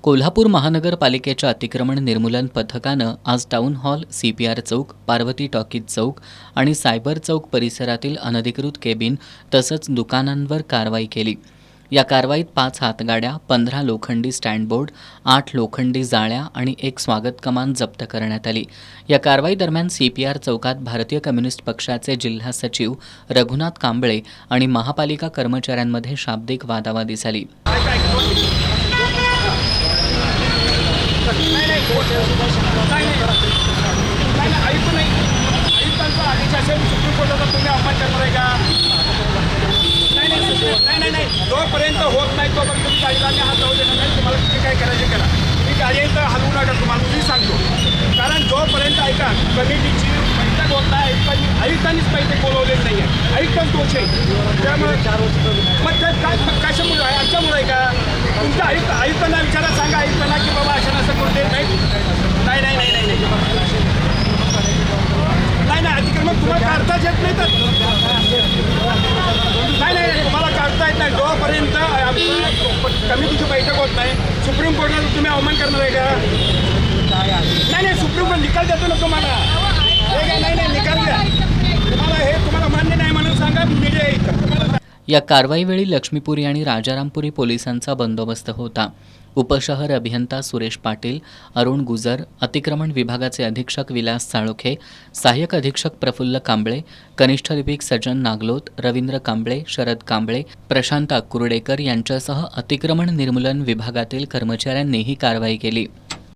कोल्हापूर महानगरपालिकेच्या अतिक्रमण निर्मूलन पथकानं आज टाउन हॉल, CPR चौक, पार्वती टॉकीज चौक आणि सायबर चौक परिसरातील अनधिकृत केबिन तसंच दुकानांवर कारवाई केली. या कारवाईत 5 हातगाड्या, 15 लोखंडी स्टँडबोर्ड, 8 लोखंडी जाळ्या आणि 1 स्वागत कमान जप्त करण्यात आली. या कारवाईदरम्यान CPR चौकात भारतीय कम्युनिस्ट पक्षाचे जिल्हा सचिव रघुनाथ कांबळे आणि महापालिका कर्मचाऱ्यांमध्ये शाब्दिक वादावादी झाली. आयुक्तांचा आदेश असेल सुप्रीम कोर्टाचा तुम्ही अपमान करणार आहे का? नाही जोपर्यंत होत नाही तोपर्यंत तुम्ही गाडीला आम्ही हात लावू देणार नाही. तुम्हाला किती काय करायचे करा. मी गाडी तर हलवू नका तुम्हाला मी सांगतो. कारण जोपर्यंत ऐका कमिटीची बैठक होत नाही आयुक्तांनीच बैठक बोलवलेली नाही आहे. आयुक्तांच दोष आहे. त्यामुळे मग ते काय कशामुळे आहे? आमच्यामुळे आहे का? तुमच्या आयुक्तांना विचारा सांगा आयुक्तांना की बाबा अशा नसं कोणते नाही अतिक्रमण तुम्हाला काढताच येत नाही तर नाही तुम्हाला काढता येत नाही. जोपर्यंत कमिटीची बैठक होत नाही सुप्रीम कोर्टाला तुम्ही अवमान करणार आहे का? नाही सुप्रीम कोर्ट निकाल देतो ना तुम्हाला. नाही निकाल द्या. तुम्हाला मान्य नाही म्हणून सांगा मीडिया येतं. या कारवाईवेळी लक्ष्मीपुरी आणि राजारामपुरी पोलिसांचा बंदोबस्त होता. उपशहर अभियंता सुरेश पाटील, अरुण गुजर, अतिक्रमण विभागाचे अधीक्षक विलास साळोखे, सहाय्यक अधीक्षक प्रफुल्ल कांबळे, कनिष्ठ लिपिक सज्जन नागलोत, रवींद्र कांबळे, शरद कांबळे, प्रशांत कुर्डेकर यांच्यासह अतिक्रमण निर्मूलन विभागातील कर्मचाऱ्यांनी ही कारवाई केली.